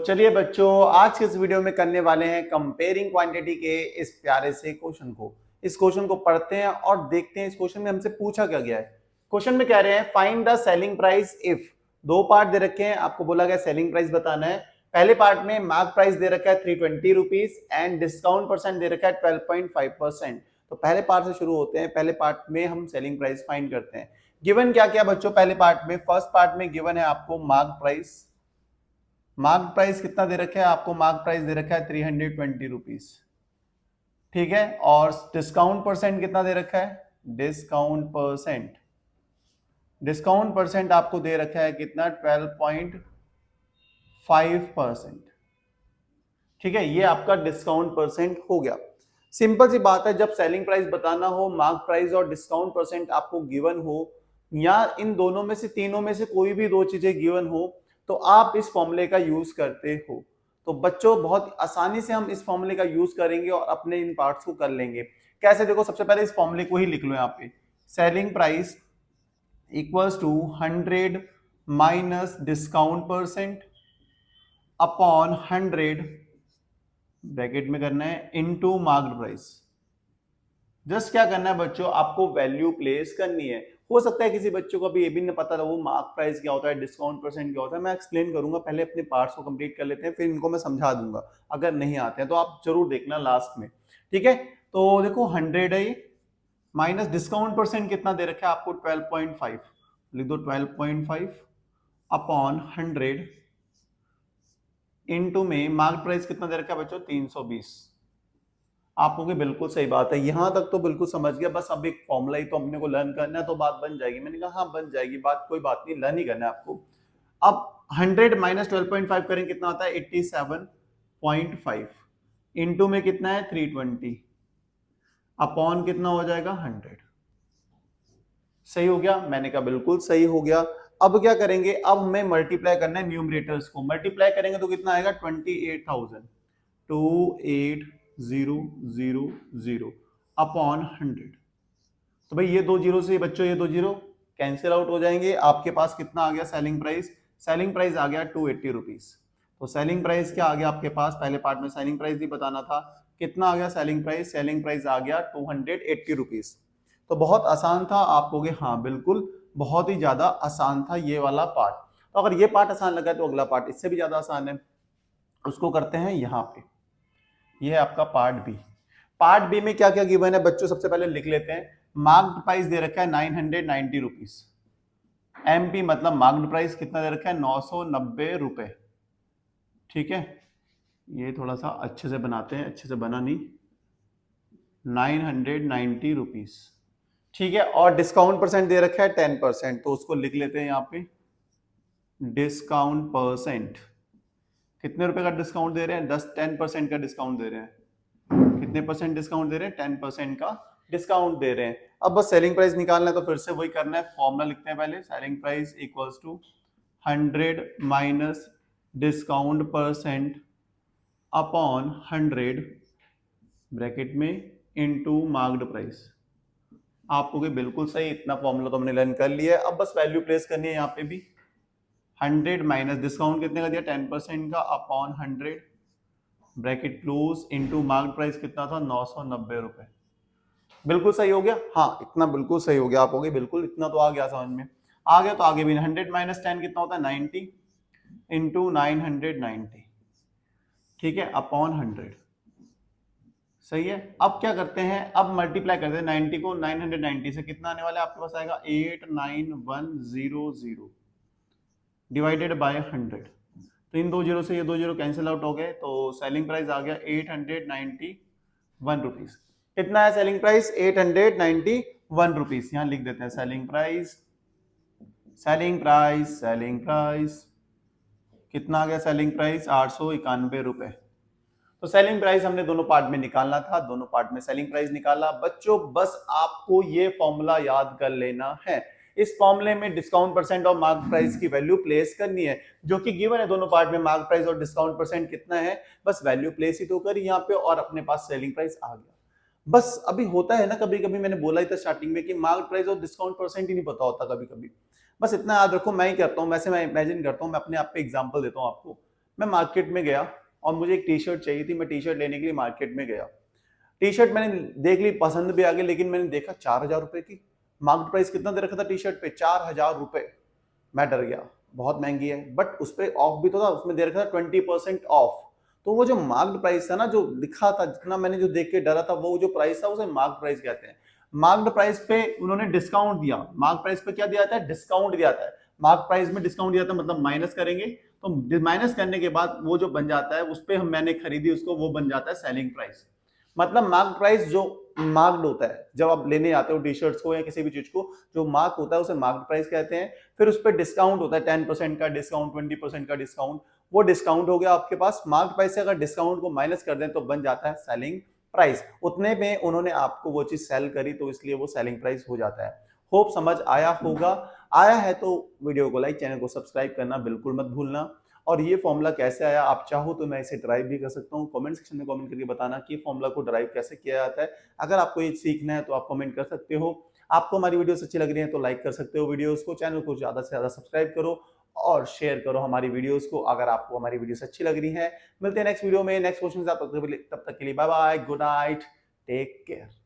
चलिए बच्चों, आज के इस वीडियो में करने वाले हैं कंपेयरिंग क्वांटिटी के इस प्यारे से क्वेश्चन को। इस क्वेश्चन को पढ़ते हैं और देखते हैं इस क्वेश्चन में हमसे पूछा क्या गया है। क्वेश्चन में कह रहे हैं find the selling price if. दो पार्ट दे रखे हैं, आपको बोला गया सेलिंग प्राइस बताना है। पहले पार्ट में मार्क प्राइस दे रखा है 320 रुपीज एंड डिस्काउंट परसेंट दे रखा है 12.5%। तो पहले पार्ट से शुरू होते हैं। पहले पार्ट में हम सेलिंग प्राइस फाइंड करते हैं। गिवन क्या क्या बच्चों, पहले पार्ट में फर्स्ट पार्ट में गिवन है आपको मार्क प्राइस। मार्क प्राइस कितना दे रखा है आपको? मार्क प्राइस दे रखा है 320 रुपीज, ठीक है। और डिस्काउंट परसेंट कितना दे रखा है? डिस्काउंट परसेंट आपको दे रखा है कितना? 12.5%, ठीक है। ये आपका डिस्काउंट परसेंट हो गया। सिंपल सी बात है, जब सेलिंग प्राइस बताना हो, मार्क प्राइस और डिस्काउंट परसेंट आपको गिवन हो, या इन दोनों में से, तीनों में से कोई भी दो चीजें गिवन हो, तो आप इस फॉर्मूले का यूज करते हो। तो बच्चों बहुत आसानी से हम इस फॉर्मूले का यूज करेंगे और अपने इन पार्ट्स को कर लेंगे। कैसे? देखो, सबसे पहले इस फॉर्मूले को ही लिख लो यहाँ पे। Selling price equals to 100 minus discount percent upon 100 bracket में करना है इनटू मार्क्ड प्राइस। जस्ट क्या करना है बच्चों, आपको वैल्यू प्लेस करनी है। हो सकता है किसी बच्चों को भी ये भी नहीं पता वो मार्क प्राइस क्या होता है, डिस्काउंट परसेंट क्या होता है। मैं एक्सप्लेन करूंगा, पहले अपने पार्ट्स को कंप्लीट कर लेते हैं, फिर इनको मैं समझा दूंगा। अगर नहीं आते हैं तो आप जरूर देखना लास्ट में, ठीक है। तो देखो 100 है माइनस डिस्काउंट परसेंट कितना दे रखा है आपको? 12.5। लिख दो 12.5 अपॉन 100 इनटू में मार्क प्राइस कितना दे रखा है बच्चों? 320। आप कहोगे बिल्कुल सही बात है, यहां तक तो बिल्कुल समझ गया, बस अब एक फॉर्मूला ही तो अपने को लर्न करना है तो बात बन जाएगी। मैंने कहा हाँ बन जाएगी बात, कोई बात नहीं, लर्न ही करना है आपको। अब 100 माइनस 12.5 करें कितना आता है? 87.5 इनटू में कितना है? 320 अपॉन कितना हो जाएगा? 100। सही हो गया? मैंने कहा बिल्कुल सही हो गया। अब क्या करेंगे? अब हमें मल्टीप्लाई करना है न्यूमरेटर्स को। मल्टीप्लाई करेंगे तो कितना आएगा? 28,000 28,000 अपॉन 100। तो भाई ये दो जीरो से बच्चों ये दो जीरो कैंसिल आउट हो जाएंगे। आपके पास कितना आ गया सेलिंग प्राइस? सेलिंग प्राइस आ गया 280 रुपीज। तो सेलिंग प्राइस क्या आ गया आपके पास? पहले पार्ट में सेलिंग प्राइस भी बताना था। कितना आ गया सेलिंग प्राइस? सेलिंग प्राइस आ गया 280 रुपीज। तो बहुत आसान था। आप कहोगे हाँ बिल्कुल बहुत ही ज्यादा आसान था ये वाला पार्ट। तो अगर ये पार्ट आसान लगा तो अगला पार्ट इससे भी ज्यादा आसान है, उसको करते हैं यहाँ पे। ये है आपका पार्ट बी। पार्ट बी में क्या क्या गिवन है बच्चों? सबसे पहले लिख लेते हैं। मार्क्ड प्राइस दे रखा है 990 रुपीज। एमपी मतलब मार्क्ड प्राइस कितना दे रखा है? 990 रुपए, ठीक है। ये थोड़ा सा अच्छे से बनाते हैं, अच्छे से बना नहीं। 990 रुपीज, ठीक है। और डिस्काउंट परसेंट दे रखा है 10%, तो उसको लिख लेते हैं यहाँ पे। डिस्काउंट परसेंट कितने रुपए का डिस्काउंट दे रहे हैं? 10% का डिस्काउंट दे रहे हैं। कितने परसेंट डिस्काउंट दे रहे हैं? 10% का डिस्काउंट दे रहे हैं। अब बस सेलिंग प्राइस निकालना है तो फिर से वही करना है। फॉर्मूला लिखते हैं पहले। Selling price equals to 100 minus discount percent upon 100 bracket में इनटू मार्क्ड प्राइस। आपको भी बिल्कुल सही, इतना फॉर्मूला तो हमने लर्न कर लिया है। अब बस वैल्यू प्लेस करनी है यहाँ पे भी। 100 माइनस डिस्काउंट कितने का दिया? 10% का upon 100 bracket close into mark price कितना था? 990 रुपए। बिल्कुल सही हो गया। हाँ इतना बिल्कुल सही हो गया। आप होगे बिल्कुल इतना तो आ गया समझ में। आ गया तो आगे भी 100 माइनस 10 कितना होता है? 90 इंटू 990, ठीक है, अपॉन 100। सही है। अब क्या करते हैं? अब मल्टीप्लाई करते हैं 90 को 990 से। कितना आने वाला है आपके पास? आएगा 89100 डिवाइडेड बाय 100। तो इन दो जीरो से ये दो जीरो कैंसिल आउट हो गए, तो सेलिंग प्राइस आ गया 891 रुपीज। कितना है सेलिंग प्राइस? 891 रुपीज। यहां लिख देते हैं selling price. Selling price selling price कितना आ गया सेलिंग प्राइस? 891 रुपए। तो सेलिंग प्राइस हमने दोनों पार्ट में निकालना था, दोनों पार्ट में सेलिंग प्राइस निकाला। बच्चों बस आपको ये फॉर्मूला याद कर लेना है। इस फॉर्मूले में डिस्काउंट परसेंट और मार्क प्राइस की वैल्यू प्लेस करनी है, जो कि गिवन है दोनों पार्ट में। मार्क प्राइस और डिस्काउंट परसेंट कितना है, बस वैल्यू प्लेस ही तो करी यहाँ पे और अपने पास सेलिंग प्राइस आ गया। बस अभी होता है ना कभी कभी, मैंने बोला ही था स्टार्टिंग में कि मार्क प्राइस और डिस्काउंट परसेंट ही नहीं पता होता कभी कभी। बस इतना याद रखो, मैं ही करता हूँ, वैसे मैं इमेजिन करता हूँ, मैं अपने आप पे एग्जांपल देता हूँ आपको। मैं मार्केट में गया और मुझे एक टी शर्ट चाहिए थी, मैं टी शर्ट लेने के लिए मार्केट में गया। टी शर्ट मैंने देख ली, पसंद भी आ गई, लेकिन मैंने देखा 4,000 रुपए की। मार्केट प्राइस कितना दे रखा था टी शर्ट पे? 4,000 रुपए। मैं डर गया, बहुत महंगी है, बट उस पर ऑफ भी तो था, उसमें दे रखा था 20% ऑफ। तो वो जो मार्क्ड प्राइस था ना, जो लिखा था, जितना मैंने जो देख के डरा था, वो जो प्राइस था उसे मार्क्ड प्राइस कहते हैं। मार्क्ड प्राइस पे उन्होंने डिस्काउंट दिया। मार्क्ड प्राइस पे क्या दिया जाता है? डिस्काउंट दिया जाता है। मार्क्ड प्राइस में डिस्काउंट दिया था मतलब माइनस करेंगे, तो माइनस करने के बाद वो जो बन जाता है, उस पे हम मैंने खरीदी उसको, वो बन जाता है सेलिंग प्राइस। मतलब मार्क प्राइस जो मार्क्ड होता है, जब आप लेने आते हो टी शर्ट्स को या किसी भी चीज को, जो मार्क होता है उसे मार्क प्राइस कहते हैं। फिर उस पर डिस्काउंट होता है, 10% का डिस्काउंट, 20% का डिस्काउंट। वो डिस्काउंट हो गया आपके पास। मार्क प्राइस से अगर डिस्काउंट को माइनस कर दें तो बन जाता है सेलिंग प्राइस। उतने में उन्होंने आपको वो चीज सेल करी, तो इसलिए वो सेलिंग प्राइस हो जाता है। होप समझ आया होगा। आया है तो वीडियो को लाइक, चैनल को सब्सक्राइब करना बिल्कुल मत भूलना। और ये फॉर्मूला कैसे आया, आप चाहो तो मैं इसे ड्राइव भी कर सकता हूँ। कमेंट सेक्शन में कमेंट करके बताना कि फॉर्मूला को ड्राइव कैसे किया जाता है। अगर आपको ये सीखना है तो आप कमेंट कर सकते हो। आपको हमारी वीडियोस अच्छी लग रही है तो लाइक कर सकते हो वीडियोस को, चैनल को ज्यादा से ज्यादा सब्सक्राइब करो और शेयर करो हमारी वीडियोस को, अगर आपको हमारी वीडियोस अच्छी लग रही है। मिलते हैं नेक्स्ट वीडियो में नेक्स्ट क्वेश्चन से। तब तक के लिए bye bye, good night, take care.